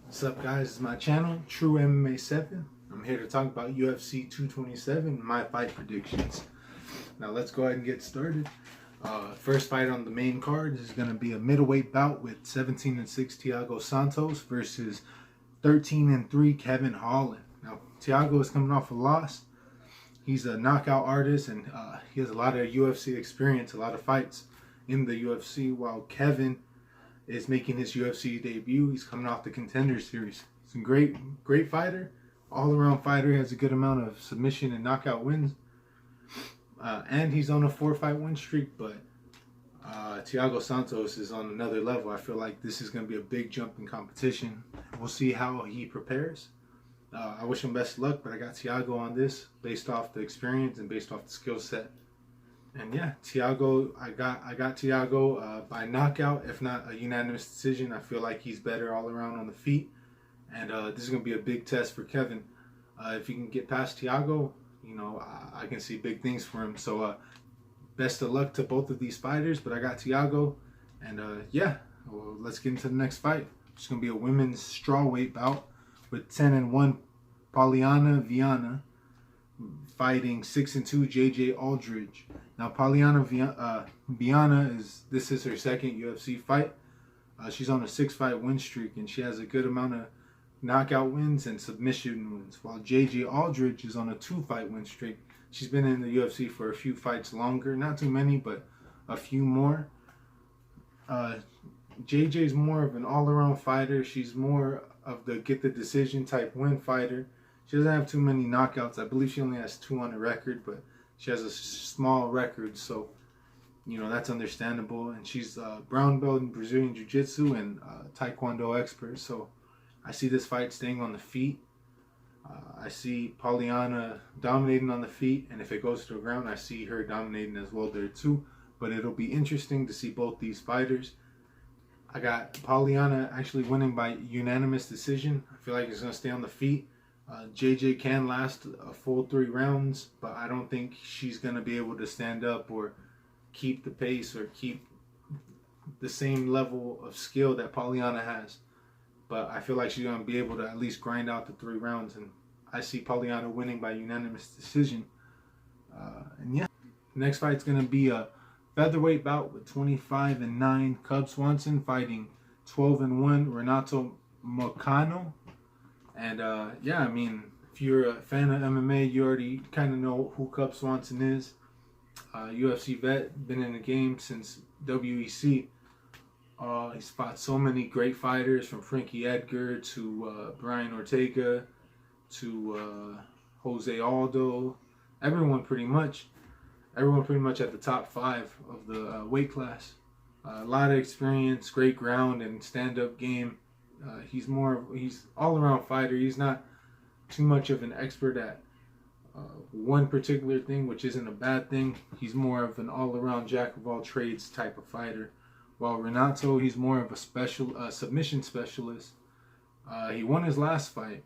What's up, guys? It's my channel, True MMA 7. I'm here to talk about UFC 227, my fight predictions. Now let's go ahead and get started. First fight on the main card is going to be a middleweight bout with 17-6 Thiago Santos versus 13-3 Kevin Holland. Now Thiago is coming off a loss. He's a knockout artist and he has a lot of UFC experience, a lot of fights in the UFC, while Kevin is making his UFC debut. He's coming off the Contender Series. He's a great fighter, all-around fighter. He has a good amount of submission and knockout wins, and he's on a 4-fight win streak. But Thiago Santos is on another level. I feel like this is going to be a big jump in competition. We'll see how he prepares. I wish him best luck, but I got Thiago on this based off the experience and based off the skill set. And yeah, Thiago, I got Thiago by knockout, if not a unanimous decision. I feel like he's better all around on the feet, and this is gonna be a big test for Kevin. If he can get past Thiago, you know, I can see big things for him. So best of luck to both of these fighters. But I got Thiago, and yeah, well, let's get into the next fight. It's gonna be a women's strawweight bout with 10-1 Polyana Viana fighting 6-2 JJ Aldridge. Now Polyana Viana this is her second UFC fight. She's on a 6-fight win streak, and she has a good amount of knockout wins and submission wins, while JJ Aldridge is on a 2-fight win streak. She's been in the UFC for a few fights longer, not too many, but a few more. JJ's more of an all-around fighter. She's more of the get the decision type win fighter. She doesn't have too many knockouts. I believe she only has 2 on the record, but she has a small record, so you know that's understandable. And she's a brown belt in Brazilian Jiu-Jitsu and Taekwondo expert. So I see this fight staying on the feet. I see Polyana dominating on the feet, and if it goes to the ground, I see her dominating as well there too. But it'll be interesting to see both these fighters. I got Polyana actually winning by unanimous decision. I feel like it's going to stay on the feet. JJ can last a full 3 rounds, but I don't think she's going to be able to stand up or keep the pace or keep the same level of skill that Polyana has. But I feel like she's going to be able to at least grind out the 3 rounds, and I see Polyana winning by unanimous decision. And yeah, next fight's going to be a featherweight bout with 25-9 Cub Swanson fighting 12-1 Renato Moicano. And yeah, I mean, if you're a fan of MMA, you already kind of know who Cub Swanson is. UFC vet, been in the game since WEC. He's fought so many great fighters, from Frankie Edgar to Brian Ortega to Jose Aldo. Everyone pretty much at the top 5 of the weight class. A lot of experience, great ground and stand-up game. He's all-around fighter. He's not too much of an expert at one particular thing, which isn't a bad thing. He's more of an all-around jack-of-all-trades type of fighter. While Renato, he's more of a submission specialist. He won his last fight,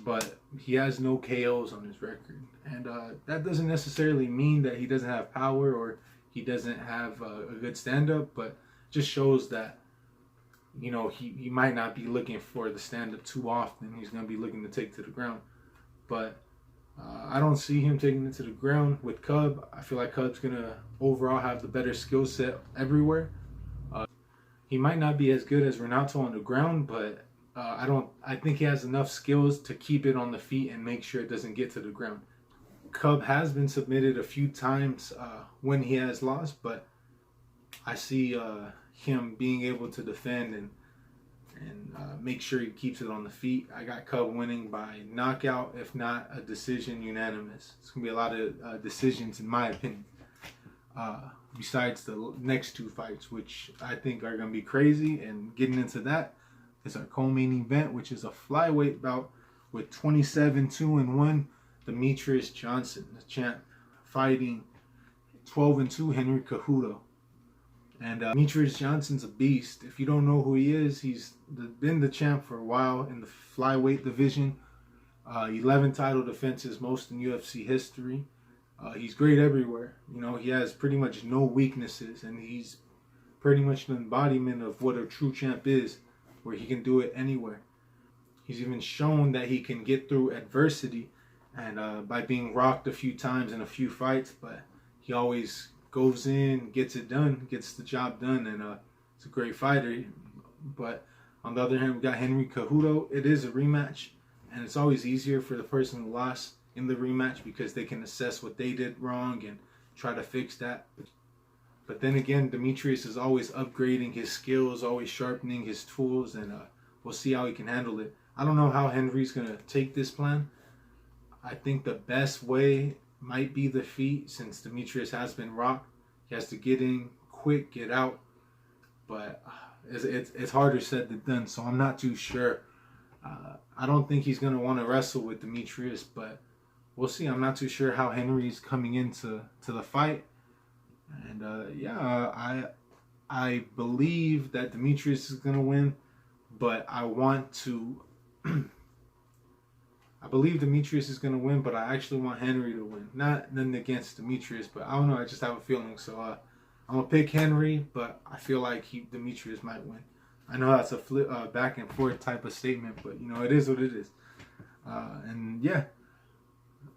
but he has no KOs on his record. And that doesn't necessarily mean that he doesn't have power or he doesn't have a good stand-up, but just shows that, you know, he might not be looking for the stand-up too often. He's going to be looking to take to the ground. But I don't see him taking it to the ground with Cub. I feel like Cub's going to overall have the better skill set everywhere. He might not be as good as Renato on the ground, but I think he has enough skills to keep it on the feet and make sure it doesn't get to the ground. Cub has been submitted a few times when he has lost, but I see him being able to defend and make sure he keeps it on the feet. I got Cub winning by knockout, if not a decision unanimous. It's going to be a lot of decisions in my opinion. Besides the next 2 fights, which I think are going to be crazy. And getting into that is our co-main event, which is a flyweight bout with 27-2-1 Demetrius Johnson, the champ, fighting 12-2 Henry Cejudo. And Demetrius Johnson's a beast. If you don't know who he is, he's been the champ for a while in the flyweight division. 11 title defenses, most in UFC history. He's great everywhere. You know, he has pretty much no weaknesses, and he's pretty much the embodiment of what a true champ is, where he can do it anywhere. He's even shown that he can get through adversity, and by being rocked a few times in a few fights, but he always goes in, gets it done, gets the job done, and it's a great fighter. But on the other hand, we got Henry Cejudo. It is a rematch, and it's always easier for the person who lost in the rematch because they can assess what they did wrong and try to fix that. But then again, Demetrius is always upgrading his skills, always sharpening his tools, and we'll see how he can handle it. I don't know how Henry's going to take this plan. I think the best way might be the feet, since Demetrius has been rocked. He has to get in quick, get out. But it's harder said than done, so I'm not too sure. I don't think he's going to want to wrestle with Demetrius, but we'll see. I'm not too sure how Henry's coming into the fight. And I believe that Demetrius is going to win, but I want to... I believe Demetrius is going to win, but I actually want Henry to win. Not nothing against Demetrius, but I don't know. I just have a feeling. So I'm going to pick Henry, but I feel like Demetrius might win. I know that's a back and forth type of statement, but, you know, it is what it is. And, yeah,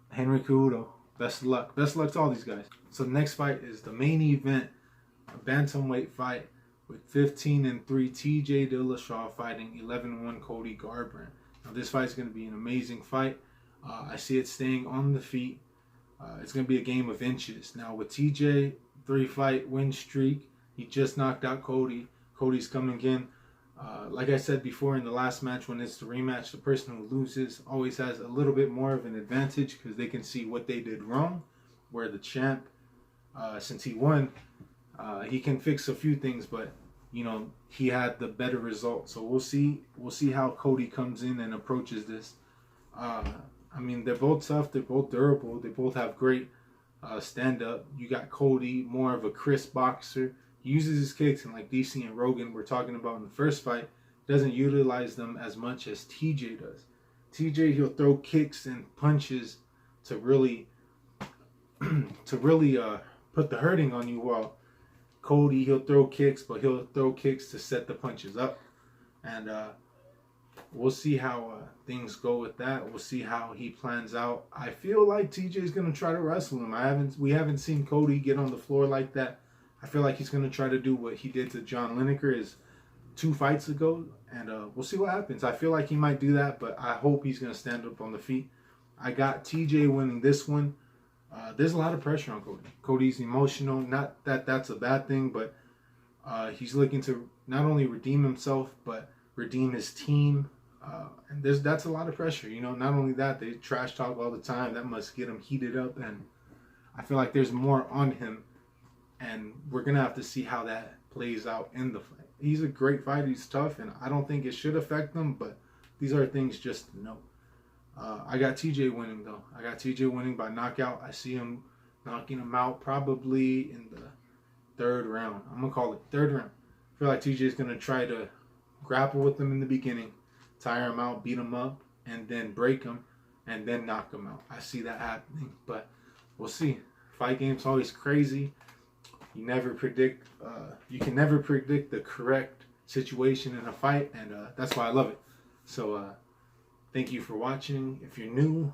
Henry Cejudo, best of luck. Best of luck to all these guys. So the next fight is the main event, a bantamweight fight with 15-3 TJ Dillashaw fighting 11-1 Cody Garbrandt. Now this fight is going to be an amazing fight. I see it staying on the feet. It's going to be a game of inches. Now with TJ, 3-fight win streak. He just knocked out Cody. Cody's coming in. Like I said before in the last match, when it's the rematch, the person who loses always has a little bit more of an advantage because they can see what they did wrong. Where the champ, since he won, he can fix a few things, but you know, he had the better result. So we'll see how Cody comes in and approaches this. I mean, they're both tough, they're both durable, they both have great stand-up. You got Cody, more of a crisp boxer. He uses his kicks, and like DC and Rogan were talking about in the first fight, doesn't utilize them as much as TJ does. TJ, he'll throw kicks and punches to really put the hurting on you, while Cody, he'll throw kicks, but he'll throw kicks to set the punches up. And we'll see how things go with that. We'll see how he plans out. I feel like TJ's going to try to wrestle him. We haven't seen Cody get on the floor like that. I feel like he's going to try to do what he did to John Lineker 2 fights ago. And we'll see what happens. I feel like he might do that, but I hope he's going to stand up on the feet. I got TJ winning this one. There's a lot of pressure on Cody. Cody's emotional. Not that that's a bad thing, but he's looking to not only redeem himself, but redeem his team. And that's a lot of pressure. You know, not only that, they trash talk all the time. That must get him heated up. And I feel like there's more on him. And we're going to have to see how that plays out in the fight. He's a great fighter. He's tough. And I don't think it should affect him. But these are things just to know. I got TJ winning, though. I got TJ winning by knockout. I see him knocking him out probably in the 3rd round. I'm going to call it 3rd round. I feel like TJ's going to try to grapple with him in the beginning, tire him out, beat him up, and then break him, and then knock him out. I see that happening, but we'll see. Fight game's always crazy. You can never predict the correct situation in a fight, and that's why I love it. So, thank you for watching. If you're new,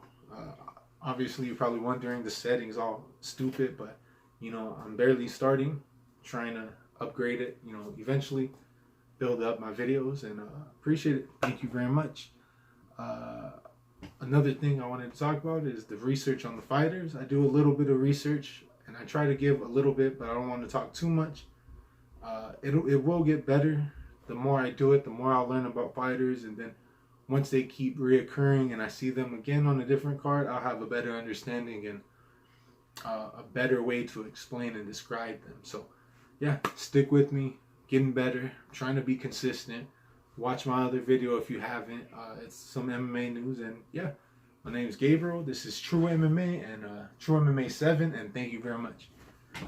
obviously you're probably wondering, the setting's all stupid, but you know, I'm barely starting, trying to upgrade it, you know, eventually build up my videos, and appreciate it. Thank you very much. Another thing I wanted to talk about is the research on the fighters. I do a little bit of research, and I try to give a little bit, but I don't want to talk too much. It will get better. The more I do it, the more I'll learn about fighters, and then once they keep reoccurring and I see them again on a different card, I'll have a better understanding and a better way to explain and describe them. So, yeah, stick with me. Getting better. I'm trying to be consistent. Watch my other video if you haven't. It's some MMA news. And, yeah, my name is Gabriel. This is True MMA and True MMA 7. And thank you very much.